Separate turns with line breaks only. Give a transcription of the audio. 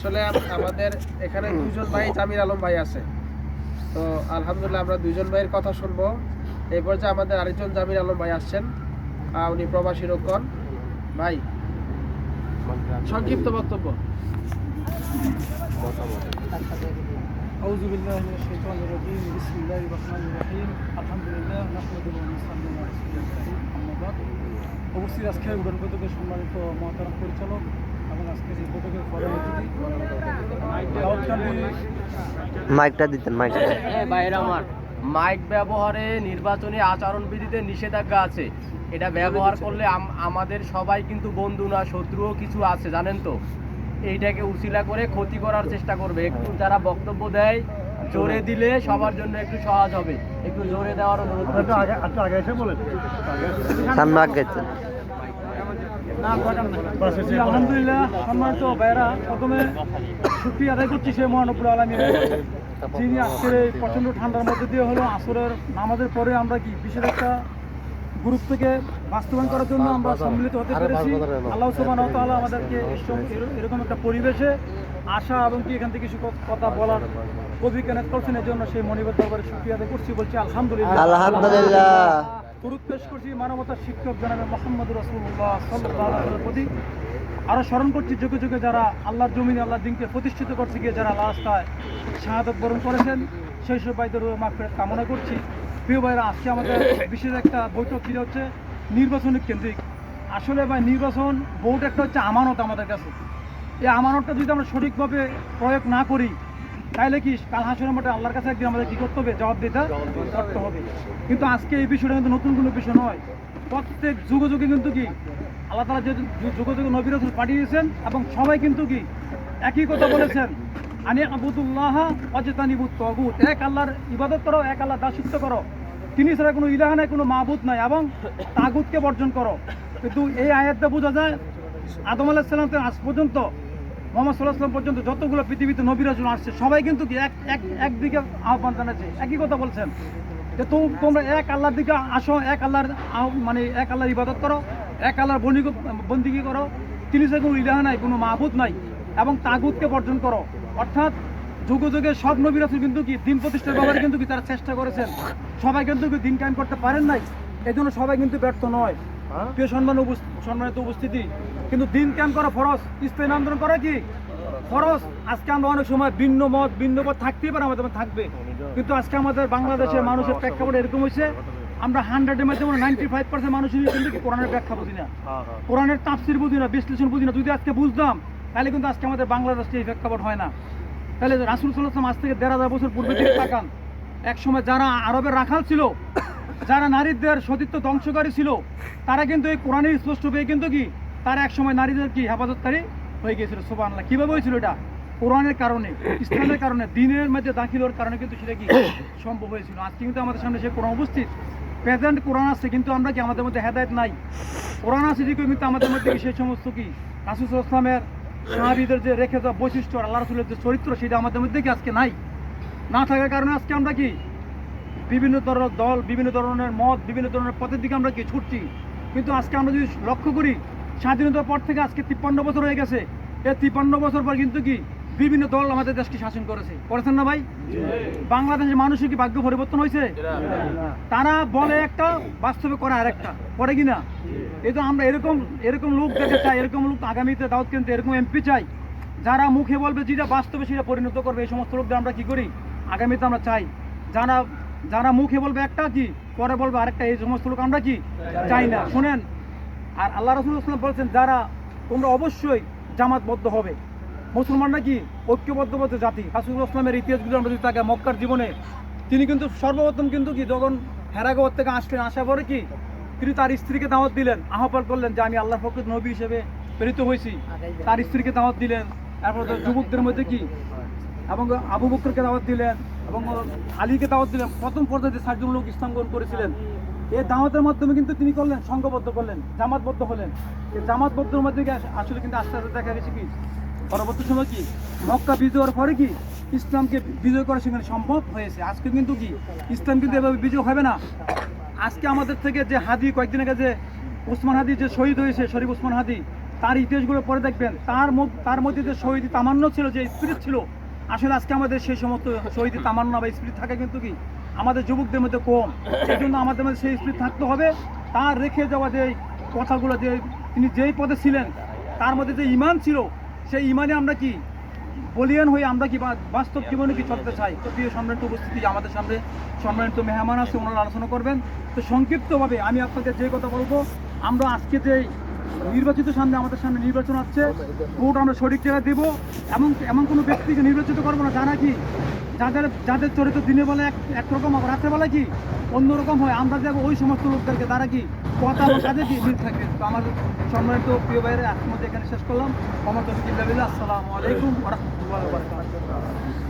আসলে আমাদের এখানে দুজন ভাই জামির আলম ভাই আছে, তো আলহামদুলিল্লাহ আমরা দুজন ভাইয়ের কথা শুনবো। এই পর্যায়ে আমাদের আরেকজন জামির আলম ভাই আসছেন, উনি প্রবাসী রক্ষণ ভাই, সংক্ষিপ্ত বক্তব্য।
আউযু বিল্লাহি মিনাশ শাইতানির রাজীম বিসমিল্লাহির রহমানির রহিম আলহামদুলিল্লাহ নাহমাদুহু ওয়া নুসাল্লিমু আলা রাসূলিল্লাহ আম্মা বাদ। অবশ্যই আজকে উড়ান পতাকার সম্মানিত মহতারাম পরিচালক এবং আজকের এই পতাকার ফরেন অতিথি
মাইকটা দিতেন, মাইকটা।
বাইরে আমার মাইক ব্যবহারে নির্বাচনী আচরণবিধিতে নিষেধাজ্ঞা আছে। এটা ব্যবহার করলে আমাদের সবাই কিন্তু বন্ধু না, শত্রুও কিছু আছে জানেন তো। এইটাকে উছিলা করে ক্ষতি করার চেষ্টা করবে। একটু যারা বক্তব্য দেয় জোরে দিলে সবার জন্য একটু সহজ হবে, একটু জোরে দেওয়ার অনুরোধ করছি।
আলহামদুলিল্লাহ সম্মানিত ভাইরা, প্রথমে শুকরিয়া আদায় করছি সেই মহানবুল আলামিনের, যিনি আজকের এই প্রচণ্ড ঠান্ডার মধ্যে দিয়ে হলো আসরের নামাজের পরে আমরা কি বিশেষ একটা গ্রুপকে বাস্তবায়ন করার জন্য আমরা সম্মিলিত হতে পেরেছি। আল্লাহ সুবহানাহু ওয়া তাআলা আমাদেরকে এরকম একটা পরিবেশে আসা এবং কি এখান থেকে কিছু কথা বলার কবি কেনেত করছেন, এর জন্য সেই মনিবের দরবারে শুকরিয়া আদায় করছি, বলছি আলহামদুলিল্লাহ।
আলহামদুলিল্লাহ।
তুরুত পেশ করছি মানবতার শিক্ষক জনাবে মুহাম্মদুর রাসূলুল্লাহ সাল্লাল্লাহু আলাইহি ওয়াসাল্লামের প্রতি। আরও স্মরণ করছি যুগে যুগে যারা আল্লাহর জমিনে আল্লাহর দিনকে প্রতিষ্ঠিত করতে গিয়ে যারা রাস্তায় শাহাদত বরণ করেছেন, সেই সব ভাইদের মাগফিরাত কামনা করছি। প্রিয় ভাইরা, আজকে আমাদের বিশেষ একটা বৈঠক ছিল হচ্ছে নির্বাচনী কেন্দ্রিক। আসলে ভাই নির্বাচন ভোট একটা হচ্ছে আমানত আমাদের কাছে। এই আমানতটা যদি আমরা সঠিকভাবে প্রয়োগ না করি তাহলে কি কাল হাসরের মাঠে আল্লাহর কাছে একদিন আমাদের কী করতে হবে, জবাবদিহিতা করতে হবে। কিন্তু আজকে এই বিষয়টা কিন্তু নতুন কোনো বিষয় নয়। প্রত্যেক যুগে যুগে কিন্তু কি আল্লাহ তাআলা যে যুগে যুগে নবী রাসূল পাঠিয়েছেন এবং সবাই কিন্তু কি একই কথা বলেছেন, আনি আবুদুল্লাহ ওয়াজতানিবুত তাগুত, এক আল্লাহর ইবাদত করো, এক আল্লাহর দাসত্ব করো, তিনি ছাড়া কোনো ইলাহ নাই, কোনো মাবুদ নাই, এবং তাগুতকে বর্জন করো। কিন্তু এই আয়াতটা বোঝা যায় আদম আলাইহিস সালাম থেকে আজ পর্যন্ত মুহাম্মদ সাল্লাল্লাহু আলাইহি ওয়াসাল্লাম পর্যন্ত যতগুলো পৃথিবীতে নবী রাসূল আসছে সবাই কিন্তু কি একদিকে আহ্বান জানাচ্ছে, একই কথা বলছেন যে তোমরা এক আল্লাহর দিকে আসো, এক আল্লাহর মানে এক আল্লাহর ইবাদত করো, এক আল্লাহর বন্দিগি করো, তিনি ছাড়া কোনো ইলাহ নাই, কোনো মাবুদ নাই, এবং তাগুতকে বর্জন করো। অর্থাৎ যুগে যুগে সব নবী রাসূল কিন্তু কি দিন প্রতিষ্ঠার ব্যাপারে কিন্তু কি তারা চেষ্টা করেছেন, সবাই কিন্তু কি দিন কায়েম করতে পারেন নাই, এই জন্য সবাই কিন্তু ব্যর্থ নয়। প্রিয় সম্মানিত উপস্থিতি, কিন্তু দিন কায়েম করা ফরজ, ইসলামী আন্দোলন করা কি ফরজ। আজকে আমরা অনেক সময় ভিন্ন মত থাকতেই পারে, আমাদের থাকবে, কিন্তু আজকে আমাদের বাংলাদেশের মানুষের প্রেক্ষাপট এরকম হয়েছে, আমরা 100-এর মধ্যে 95% মানুষই কিন্তু কি কোরআনের ব্যাখ্যা বুঝি না, কোরআনের তাফসীর বুঝি না, বিশ্লেষণ বুঝি না। যদি আজকে বুঝতাম তাহলে কিন্তু আজকে আমাদের বাংলাদেশে এই প্রেক্ষাপট হয় না। তাহলে রাসূল সাল্লাল্লাহু আলাইহি ওয়াসাল্লাম আজ থেকে 1500 বছর পূর্বে থেকে তাকান, এক সময় যারা আরবের রাখাল ছিল, যারা নারীদের সতীত্ব ধ্বংসকারী ছিল, তারা কিন্তু এই কোরআনের স্পষ্ট পেয়ে কিন্তু কি তারা এক সময় নারীদের কি হেফাজতকারী হয়ে গিয়েছিল। সুবহানাল্লাহ। কীভাবে হয়েছিল? এটা কোরআনের কারণে, ইসলামের কারণে, দিনের মধ্যে দাখিল হওয়ার কারণে কিন্তু সেটা কি সম্ভব হয়েছিল। আজকে কিন্তু আমাদের সামনে সে কোরআন উপস্থিত, প্রেজেন্ট কোরআন আছে, কিন্তু আমরা কি আমাদের মধ্যে হেদায়েত নাই। কোরআন আছে যে কিন্তু আমাদের মধ্যে কি সেই সমস্ত কি রাসূল সাল্লাল্লাহু আলাইহি ওয়াসাল্লামের সাহাবীদের যে রেখে যাওয়া বৈশিষ্ট্য, আল্লাহ রাসূলের যে চরিত্র, সেটা আমাদের মধ্যে কি আজকে নাই। না থাকার কারণে আজকে আমরা কি বিভিন্ন ধরনের দল, বিভিন্ন ধরনের মত, বিভিন্ন ধরনের পথের দিকে আমরা কি ছুটছি। কিন্তু আজকে আমরা যদি লক্ষ্য করি, স্বাধীনতার পর থেকে আজকে 53 বছর হয়ে গেছে, এই 53 বছর পর কিন্তু কি বিভিন্ন দল আমাদের দেশকে শাসন করেছেন না ভাই? বাংলাদেশের মানুষের কি ভাগ্য পরিবর্তন হয়েছে? তারা বলে একটা, বাস্তবে করে আরেকটা, করে কিনা? এই তো আমরা এরকম লোক দেখতে চাই, এরকম লোক আগামীতে দাওয়াত কেন্দ্রে এরকম এমপি চাই, যারা মুখে বলবে যেটা বাস্তবে সেটা পরিণত করবে। এই সমস্ত লোকদের আমরা কি করি আগামীতে আমরা চাই। যারা মুখে বলবে একটা, কি পরে বলবে আরেকটা, এই সমস্ত লোক আমরা কি চাই না। শুনেন, আর আল্লাহ রাসূল সাল্লাল্লাহু আলাইহি ওয়াসাল্লাম বলেছেন যারা তোমরা অবশ্যই জামাতবদ্ধ হবে। মুসলমানরা কি ঐক্যবদ্ধ জাতি। রাসূল সাল্লাল্লাহু আলাইহি ওয়াসাল্লামের ইতিহাসগুলো আমরা যদি তাকে মক্কার জীবনে, তিনি কিন্তু সর্বপ্রথম কিন্তু কি যখন হেরাগত থেকে আসলেন, আসার পরে কি তিনি তার স্ত্রীকে দাওয়াত দিলেন, আহ্বান করলেন যে আমি আল্লাহর পক্ষ নবী হিসেবে প্রেরিত হয়েছি। তার স্ত্রীকে দাওয়াত দিলেন, তারপর যুবকদের মধ্যে কি এবং আবু বকরকে দাওয়াত দিলেন এবং আলীকে দাওয়াত দিলেন। প্রথম পর্যায়ে 60 জন লোক ইসলাম গ্রহণ করেছিলেন। এই দাওয়াতের মাধ্যমে কিন্তু তিনি করলেন, সংঘবদ্ধ করলেন, জামাতবদ্ধ হলেন। এই জামাতবদ্ধের মধ্যে আসলে কিন্তু আস্তে আস্তে দেখা গেছে কি পরবর্তী সময় কি মক্কা বিজয় হওয়ার পরে কি ইসলামকে বিজয় করা সেখানে সম্ভব হয়েছে। আজকে কিন্তু কি ইসলাম কিন্তু এভাবে বিজয় হবে না। আজকে আমাদের থেকে যে হাদি, কয়েকদিন আগে যে উসমান হাদি যে শহীদ হয়েছে, শরীফ উসমান হাদি, তার ইতিহাসগুলো পরে দেখবেন, তার মধ্যে যে শহীদ তামান্ন ছিল, যে স্পিরিট ছিল, আসলে আজকে আমাদের সেই সমস্ত শহীদ তামান্না বা স্পিরিট থাকা কিন্তু কি আমাদের যুবকদের মধ্যে কম। সেই জন্য আমাদের মধ্যে সেই স্পিরিট থাকতে হবে। তার রেখে যাওয়া যে কথাগুলো, যে তিনি যেই পদে ছিলেন তার মধ্যে যে ইমান ছিল, সেই ইমানে আমরা কি বলিয়ান হয়ে আমরা কি বাস্তব জীবনে কি চলতে চাই। তো প্রিয় সম্মানিত উপস্থিতি, আমাদের সামনে সম্মানিত মেহমান আছে, ওনারা আলোচনা করবেন। তো সংক্ষিপ্তভাবে আমি আপনাদের যে কথা বলবো, আমরা আজকে যে নির্বাচিত আমাদের সামনে নির্বাচন আছে, ভোট আমরা সঠিক জায়গায় দেবো। এমন কোনো ব্যক্তিকে নির্বাচিত করবো না যারা কি যাদের চরিত্র দিনের বেলা একরকম, আবার রাতের বেলা কি অন্যরকম হয়। আমরা যাবো ওই সমস্ত লোকদেরকে, তারা কি কথা এবং কাজে কি মিল থাকবে। তো আমার সম্মানিত প্রিয় ভাইয়েরা আজকের মধ্যে এখানে শেষ করলাম। আসসালামু আলাইকুম ওয়া রাহমাতুল্লাহি ওয়া বারাকাতুহু।